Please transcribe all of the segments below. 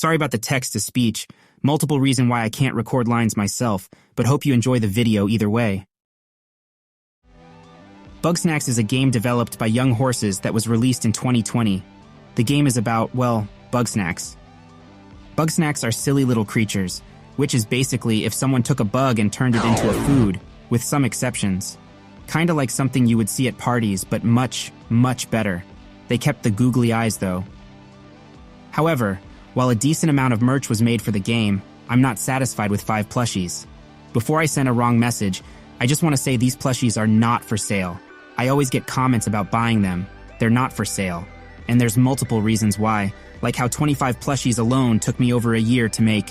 Sorry about the text-to-speech, multiple reason why I can't record lines myself, but hope you enjoy the video either way. Bugsnax is a game developed by Young Horses that was released in 2020. The game is about, well, Bugsnax. Bugsnax are silly little creatures, which is basically if someone took a bug and turned it into a food, with some exceptions. Kinda like something you would see at parties, but much, much better. They kept the googly eyes though. However, while a decent amount of merch was made for the game, I'm not satisfied with 5 plushies. Before I send a wrong message, I just want to say these plushies are not for sale. I always get comments about buying them. They're not for sale. And there's multiple reasons why, like how 25 plushies alone took me over a year to make.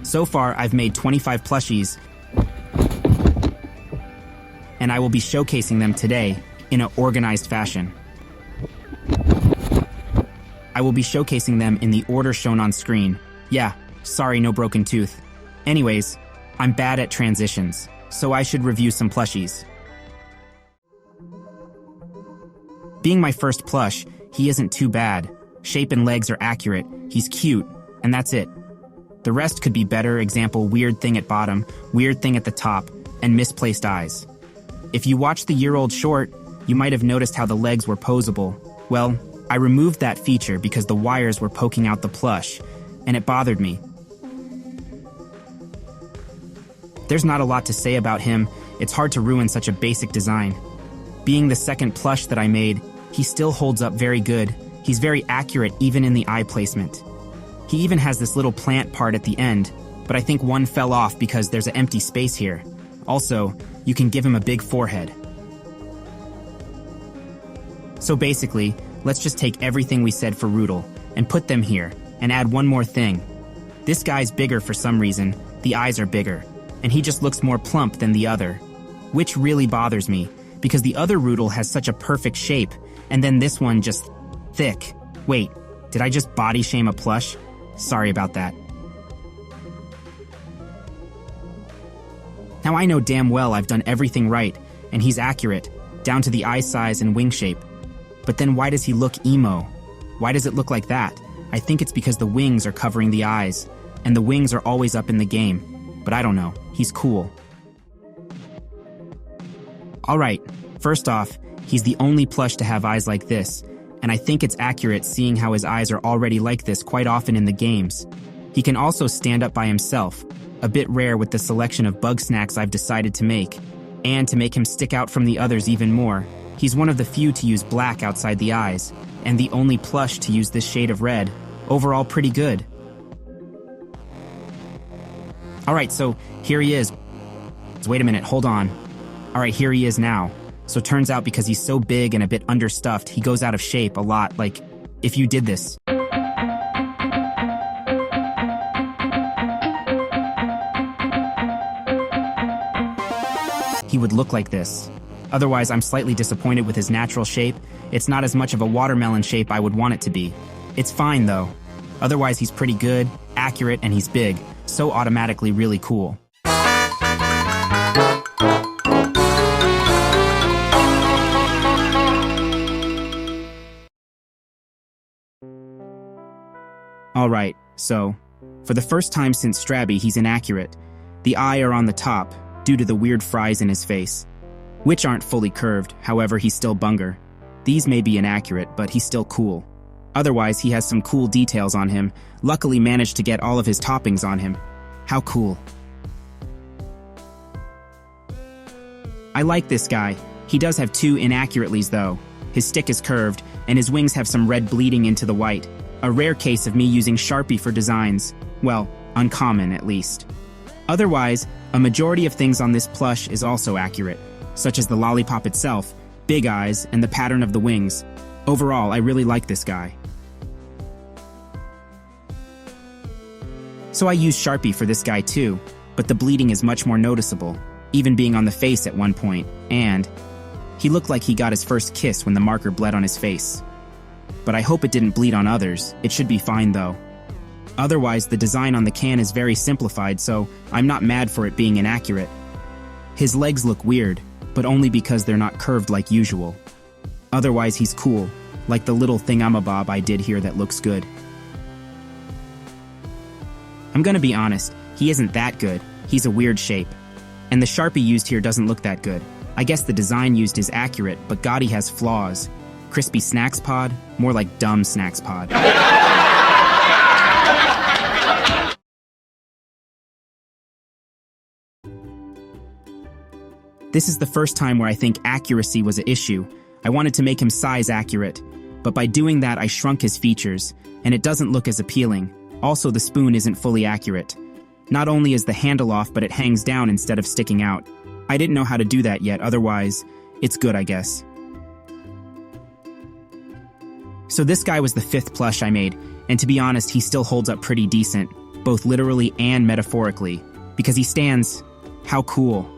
So far, I've made 25 plushies, and I will be showcasing them today in an organized fashion. I will be showcasing them in the order shown on screen. Yeah, sorry, no broken tooth. Anyways, I'm bad at transitions, so I should review some plushies. Being my first plush, he isn't too bad. Shape and legs are accurate, he's cute, and that's it. The rest could be better, example weird thing at bottom, weird thing at the top, and misplaced eyes. If you watched the year-old short, you might have noticed how the legs were posable. Well, I removed that feature because the wires were poking out the plush, and it bothered me. There's not a lot to say about him, it's hard to ruin such a basic design. Being the second plush that I made, he still holds up very good. He's very accurate even in the eye placement. He even has this little plant part at the end, but I think one fell off because there's an empty space here. Also, you can give him a big forehead. So basically, let's just take everything we said for Roodle and put them here, and add one more thing. This guy's bigger for some reason, the eyes are bigger, and he just looks more plump than the other. Which really bothers me, because the other Roodle has such a perfect shape, and then this one just thick. Wait, did I just body shame a plush? Sorry about that. Now I know damn well I've done everything right, and he's accurate, down to the eye size and wing shape. But then why does he look emo? Why does it look like that? I think it's because the wings are covering the eyes, and the wings are always up in the game. But I don't know, he's cool. Alright, first off, he's the only plush to have eyes like this, and I think it's accurate seeing how his eyes are already like this quite often in the games. He can also stand up by himself, a bit rare with the selection of Bugsnax I've decided to make. And to make him stick out from the others even more, he's one of the few to use black outside the eyes, and the only plush to use this shade of red. Overall pretty good. Alright, so here he is. Wait a minute, hold on. Alright, here he is now. So turns out because he's so big and a bit understuffed, he goes out of shape a lot, like if you did this. He would look like this. Otherwise, I'm slightly disappointed with his natural shape. It's not as much of a watermelon shape I would want it to be. It's fine though. Otherwise, he's pretty good, accurate, and he's big, so automatically really cool. Alright, so, for the first time since Strabby, he's inaccurate. The eye are on the top, due to the weird fries in his face, which aren't fully curved, however he's still bunger. These may be inaccurate, but he's still cool. Otherwise, he has some cool details on him, luckily managed to get all of his toppings on him. How cool. I like this guy. He does have 2 inaccuracies though. His stick is curved, and his wings have some red bleeding into the white. A rare case of me using Sharpie for designs. Well, uncommon at least. Otherwise, a majority of things on this plush is also accurate, such as the lollipop itself, big eyes, and the pattern of the wings. Overall, I really like this guy. So I used Sharpie for this guy too, but the bleeding is much more noticeable, even being on the face at one point, and he looked like he got his first kiss when the marker bled on his face. But I hope it didn't bleed on others. It should be fine though. Otherwise, the design on the can is very simplified, so I'm not mad for it being inaccurate. His legs look weird, but only because they're not curved like usual. Otherwise, he's cool. like the little thingamabob I did here that looks good. I'm gonna be honest, he isn't that good. He's a weird shape. And the Sharpie used here doesn't look that good. I guess the design used is accurate, but Gotti has flaws. Crispy Snacks Pod? More like Dumb Snacks Pod. This is the first time where I think accuracy was an issue. I wanted to make him size accurate, but by doing that I shrunk his features, and it doesn't look as appealing. Also, the spoon isn't fully accurate. Not only is the handle off, but it hangs down instead of sticking out. I didn't know how to do that yet, otherwise, it's good, I guess. So this guy was the 5th plush I made, and to be honest, he still holds up pretty decent, both literally and metaphorically, because he stands. How cool.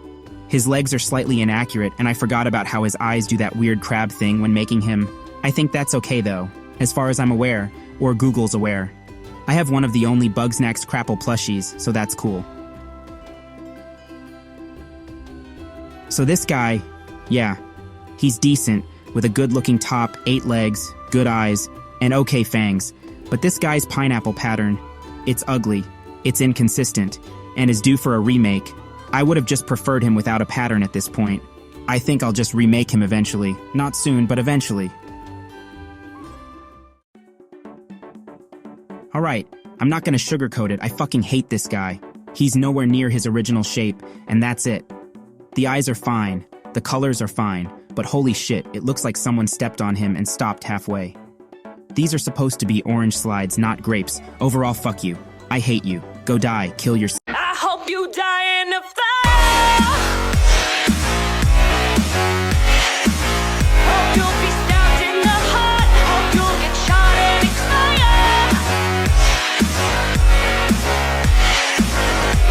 His legs are slightly inaccurate, and I forgot about how his eyes do that weird crab thing when making him. I think that's okay though, as far as I'm aware, or Google's aware. I have one of the only Bugsnax Crapple plushies, so that's cool. So this guy, yeah, he's decent, with a good-looking top, 8 legs, good eyes, and okay fangs. But this guy's pineapple pattern, it's ugly, it's inconsistent, and is due for a remake. I would have just preferred him without a pattern at this point. I think I'll just remake him eventually. Not soon, but eventually. Alright, I'm not gonna sugarcoat it, I fucking hate this guy. He's nowhere near his original shape, and that's it. The eyes are fine, the colors are fine, but holy shit, it looks like someone stepped on him and stopped halfway. These are supposed to be orange slides, not grapes. Overall, fuck you. I hate you. Go die, kill yourself. I hope you die in a fire. Hope you'll be stabbed in the heart. Hope you'll get shot and expire.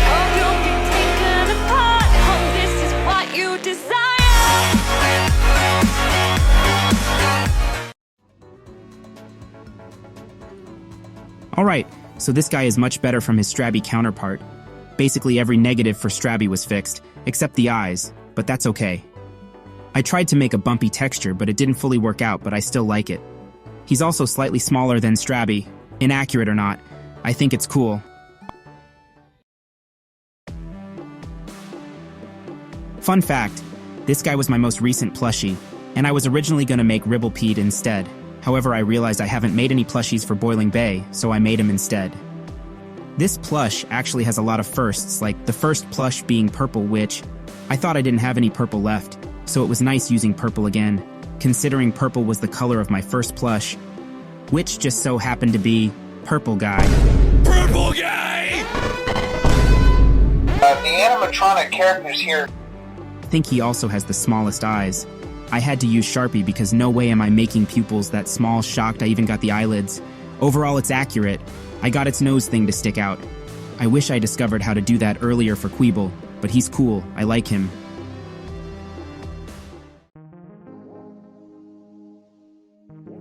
Hope you'll get taken apart. Hope this is what you desire. Alright, so this guy is much better from his Strabby counterpart. Basically every negative for Strabby was fixed, except the eyes, but that's okay. I tried to make a bumpy texture, but it didn't fully work out, but I still like it. He's also slightly smaller than Strabby. Inaccurate or not, I think it's cool. Fun fact, this guy was my most recent plushie, and I was originally gonna make Ribblepede instead. However, I realized I haven't made any plushies for Boiling Bay, so I made him instead. This plush actually has a lot of firsts, like the first plush being purple, which I thought I didn't have any purple left, so it was nice using purple again, considering purple was the color of my first plush, which just so happened to be Purple Guy. Purple Guy! The animatronic characters here. I think he also has the smallest eyes. I had to use Sharpie because no way am I making pupils that small, shocked I even got the eyelids. Overall, it's accurate. I got its nose thing to stick out. I wish I discovered how to do that earlier for Queeble, but he's cool. I like him.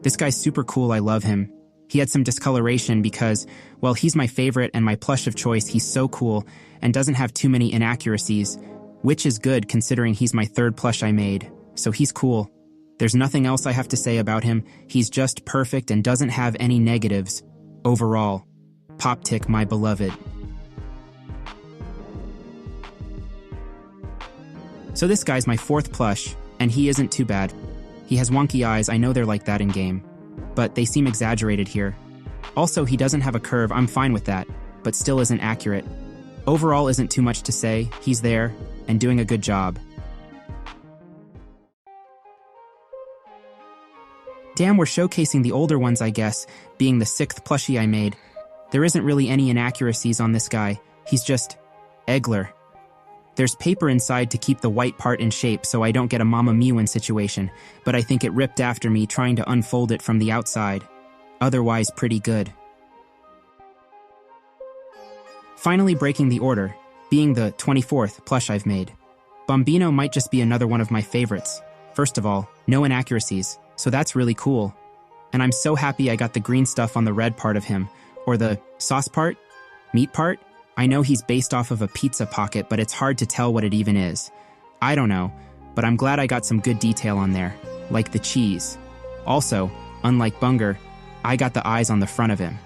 This guy's super cool. I love him. He had some discoloration because, well, he's my favorite and my plush of choice. He's so cool and doesn't have too many inaccuracies, which is good considering he's my 3rd plush I made. So he's cool. There's nothing else I have to say about him. He's just perfect and doesn't have any negatives. Overall, Poptic, my beloved. So this guy's my 4th plush, and he isn't too bad. He has wonky eyes, I know they're like that in game, but they seem exaggerated here. Also, he doesn't have a curve, I'm fine with that, but still isn't accurate. Overall isn't too much to say, he's there, and doing a good job. Damn, we're showcasing the older ones, I guess, being the 6th plushie I made. There isn't really any inaccuracies on this guy. He's just Eggler. There's paper inside to keep the white part in shape so I don't get a Mama Mewin situation, but I think it ripped after me trying to unfold it from the outside. Otherwise, pretty good. Finally breaking the order, being the 24th plush I've made. Bombino might just be another one of my favorites. First of all, no inaccuracies, so that's really cool. And I'm so happy I got the green stuff on the red part of him, or the sauce part? Meat part? I know he's based off of a pizza pocket, but it's hard to tell what it even is. I don't know, but I'm glad I got some good detail on there, like the cheese. Also, Unlike Bunger, I got the eyes on the front of him.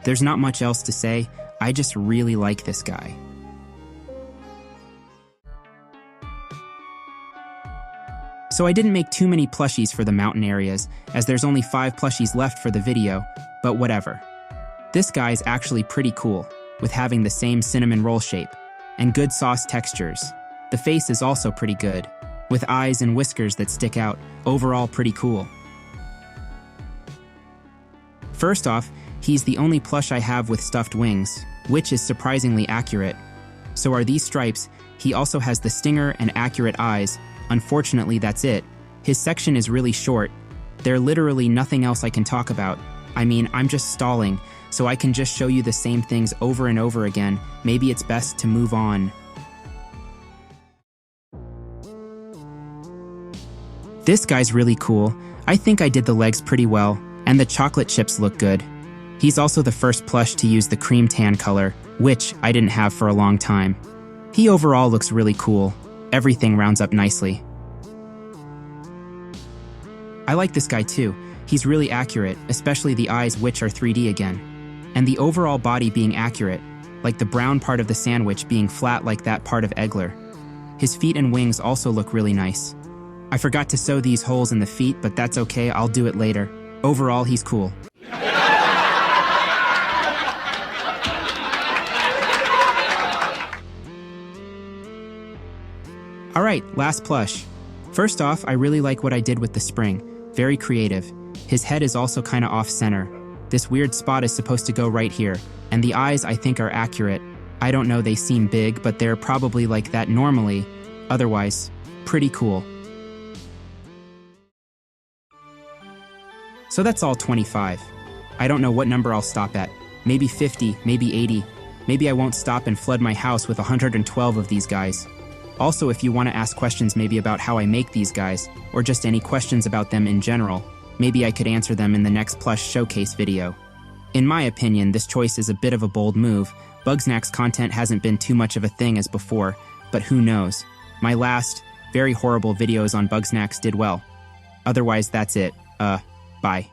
There's not much else to say, I just really like this guy. So I didn't make too many plushies for the mountain areas, as there's only 5 plushies left for the video, but whatever. This guy's actually pretty cool, with having the same cinnamon roll shape, and good sauce textures. The face is also pretty good, with eyes and whiskers that stick out, overall pretty cool. First off, he's the only plush I have with stuffed wings, which is surprisingly accurate. So are these stripes. He also has the stinger and accurate eyes. Unfortunately, that's it. His section is really short. There's literally nothing else I can talk about. I mean, I'm just stalling, so I can just show you the same things over and over again. Maybe it's best to move on. This guy's really cool. I think I did the legs pretty well, and the chocolate chips look good. He's also the first plush to use the cream tan color, which I didn't have for a long time. He overall looks really cool. Everything rounds up nicely. I like this guy too. He's really accurate, especially the eyes, which are 3D again. And the overall body being accurate, like the brown part of the sandwich being flat like that part of Eggler. His feet and wings also look really nice. I forgot to sew these holes in the feet, but that's okay, I'll do it later. Overall, he's cool. Alright, last plush. First off, I really like what I did with the spring. Very creative. His head is also kinda off-center. This weird spot is supposed to go right here, and the eyes I think are accurate. I don't know, they seem big, but they're probably like that normally. Otherwise, pretty cool. So that's all 25. I don't know what number I'll stop at. Maybe 50, maybe 80. Maybe I won't stop and flood my house with 112 of these guys. Also, if you want to ask questions maybe about how I make these guys, or just any questions about them in general, maybe I could answer them in the next plush showcase video. In my opinion, this choice is a bit of a bold move. Bugsnax content hasn't been too much of a thing as before, but who knows. My last, very horrible videos on Bugsnax did well. Otherwise, that's it. Bye.